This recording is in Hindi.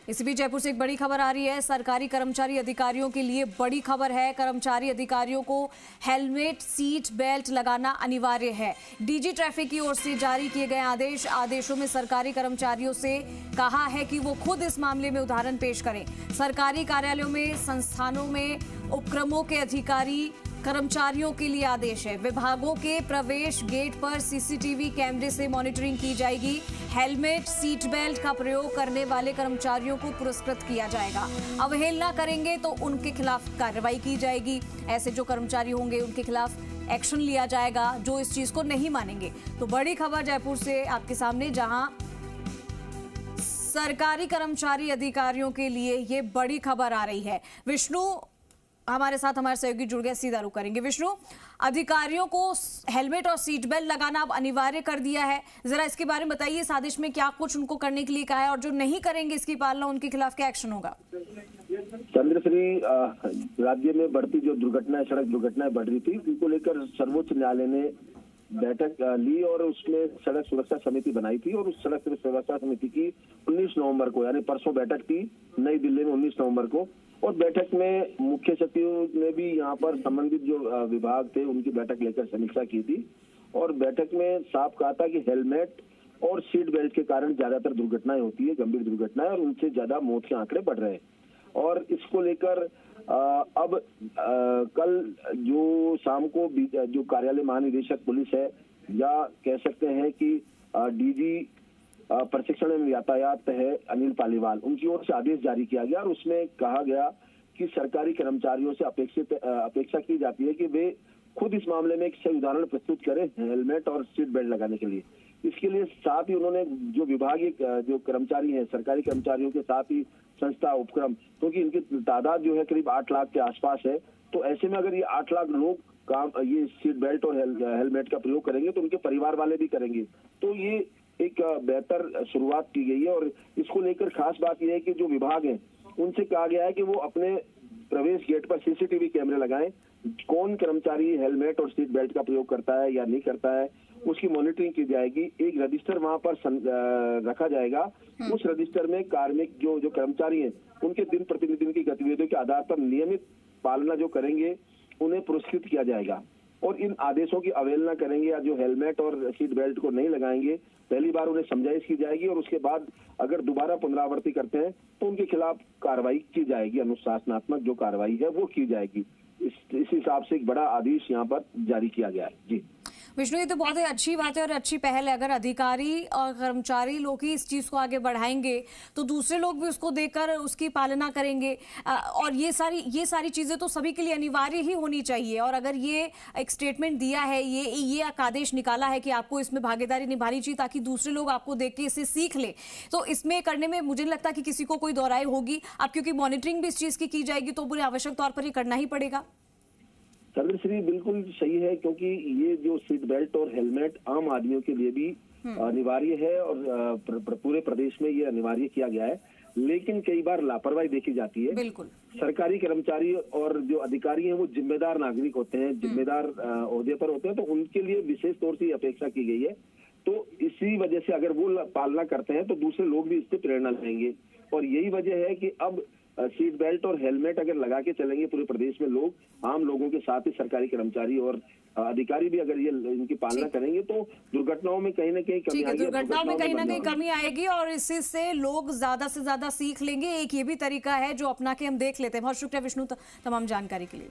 इसी बीच जयपुर से एक बड़ी खबर आ रही है। सरकारी कर्मचारी अधिकारियों के लिए बड़ी खबर है। कर्मचारी अधिकारियों को हेलमेट सीट बेल्ट लगाना अनिवार्य है। डीजी ट्रैफिक की ओर से जारी किए गए आदेशों में सरकारी कर्मचारियों से कहा है कि वो खुद इस मामले में उदाहरण पेश करें। सरकारी कार्यालयों में, संस्थानों में, उपक्रमों के अधिकारी कर्मचारियों के लिए आदेश है। विभागों के प्रवेश गेट पर सीसीटीवी कैमरे से मॉनिटरिंग की जाएगी। हेलमेट सीट बेल्ट का प्रयोग करने वाले कर्मचारियों को पुरस्कृत किया जाएगा। अवहेलना करेंगे तो उनके खिलाफ कार्रवाई की जाएगी। ऐसे जो कर्मचारी होंगे उनके खिलाफ एक्शन लिया जाएगा जो इस चीज को नहीं मानेंगे। तो बड़ी खबर जयपुर से आपके सामने, जहां सरकारी कर्मचारी अधिकारियों के लिए ये बड़ी खबर आ रही है। विष्णु हमारे साथ, हमारे सहयोगी जुड़ गए, सीधा रुख करेंगे। विष्णु, अधिकारियों को हेलमेट और सीट बेल्ट लगाना अब अनिवार्य कर दिया है, जरा इसके बारे में बताइए। इस आदेश में क्या कुछ उनको करने के लिए कहा है और जो नहीं करेंगे इसकी पालना, उनके खिलाफ क्या एक्शन होगा? चंद्रश्री, राज्य में बढ़ती जो दुर्घटनाएं, सड़क दुर्घटनाएं बढ़ रही थी, उनको लेकर सर्वोच्च न्यायालय ने बैठक ली और उसमें सड़क सुरक्षा समिति बनाई थी। और उस सड़क सुरक्षा समिति की 19 नवंबर को, यानी परसों बैठक थी नई दिल्ली में 19 नवंबर को। और बैठक में मुख्य सचिव ने भी यहाँ पर संबंधित जो विभाग थे उनकी बैठक लेकर समीक्षा की थी। और बैठक में साफ कहा था कि हेलमेट और सीट बेल्ट के कारण ज्यादातर दुर्घटनाएं होती है, गंभीर दुर्घटनाएं, और उनसे ज्यादा मौत के आंकड़े बढ़ रहे हैं। और इसको लेकर अब कल जो शाम को जो कार्यालय महानिदेशक पुलिस है, या कह सकते हैं कि डीजी प्रशिक्षण एवं यातायात है अनिल पालीवाल, उनकी ओर से आदेश जारी किया गया। और उसमें कहा गया कि सरकारी कर्मचारियों से अपेक्षा की जाती है कि वे खुद इस मामले में एक सही उदाहरण प्रस्तुत करें हेलमेट और सीट बेल्ट लगाने के लिए। इसके लिए साथ ही उन्होंने जो विभागीय जो कर्मचारी हैं, सरकारी कर्मचारियों के साथ ही संस्था, उपक्रम, क्योंकि इनकी तादाद जो है करीब 8 लाख के आसपास है, तो ऐसे में अगर ये 8 लाख लोग काम ये सीट बेल्ट और हेलमेट का प्रयोग करेंगे तो उनके परिवार वाले भी करेंगे। तो ये एक बेहतर शुरुआत की गई है। और इसको लेकर खास बात यह है कि जो विभाग हैं उनसे कहा गया है कि वो अपने प्रवेश गेट पर सीसीटीवी कैमरे लगाएं। कौन कर्मचारी हेलमेट और सीट बेल्ट का प्रयोग करता है या नहीं करता है, उसकी मॉनिटरिंग की जाएगी। एक रजिस्टर वहां पर रखा जाएगा। उस रजिस्टर में कार्मिक जो कर्मचारी हैं उनके दिन प्रतिदिन की गतिविधियों के आधार पर नियमित पालना जो करेंगे उन्हें पुरस्कृत किया जाएगा। और इन आदेशों की अवहेलना करेंगे या जो हेलमेट और सीट बेल्ट को नहीं लगाएंगे, पहली बार उन्हें समझाइश की जाएगी और उसके बाद अगर दोबारा पुनरावृत्ति करते हैं तो उनके खिलाफ कार्रवाई की जाएगी। अनुशासनात्मक जो कार्रवाई है वो की जाएगी। इस हिसाब से एक बड़ा आदेश यहाँ पर जारी किया गया है। जी विष्णु, ये तो बहुत ही अच्छी बात है और अच्छी पहल है। अगर अधिकारी और कर्मचारी लोग ही इस चीज़ को आगे बढ़ाएंगे तो दूसरे लोग भी उसको देखकर उसकी पालना करेंगे। और ये सारी चीज़ें तो सभी के लिए अनिवार्य ही होनी चाहिए। और अगर ये एक स्टेटमेंट दिया है, ये एक आदेश निकाला है कि आपको इसमें भागीदारी निभानी चाहिए ताकि दूसरे लोग आपको देख के इससे सीख लें, तो इसमें करने में मुझे नहीं लगता कि किसी को कोई दोहराई होगी। अब क्योंकि मॉनिटरिंग भी इस चीज़ की जाएगी तो पूरे आवश्यक तौर पर ये करना ही पड़ेगा। चंद्रश्री, बिल्कुल सही है, क्योंकि ये जो सीट बेल्ट और हेलमेट आम आदमियों के लिए भी अनिवार्य है और पूरे प्रदेश में ये अनिवार्य किया गया है। लेकिन कई बार लापरवाही देखी जाती है। बिल्कुल, सरकारी कर्मचारी और जो अधिकारी हैं वो जिम्मेदार नागरिक होते हैं, जिम्मेदार ओहदे पर होते हैं, तो उनके लिए विशेष तौर से अपेक्षा की गई है। तो इसी वजह से अगर वो पालना करते हैं तो दूसरे लोग भी इससे प्रेरणा लेंगे। और यही वजह है कि अब सीट बेल्ट और हेलमेट अगर लगा के चलेंगे पूरे प्रदेश में लोग, आम लोगों के साथ ही सरकारी कर्मचारी और अधिकारी भी अगर ये इनकी पालना करेंगे तो दुर्घटनाओं में कहीं ना कहीं कमी आएगी। दुर्घटनाओं में कहीं ना कहीं कमी आएगी और इसी से लोग ज्यादा से ज्यादा सीख लेंगे। एक ये भी तरीका है जो अपना के हम देख लेते हैं। बहुत शुक्रिया विष्णु तमाम जानकारी के लिए।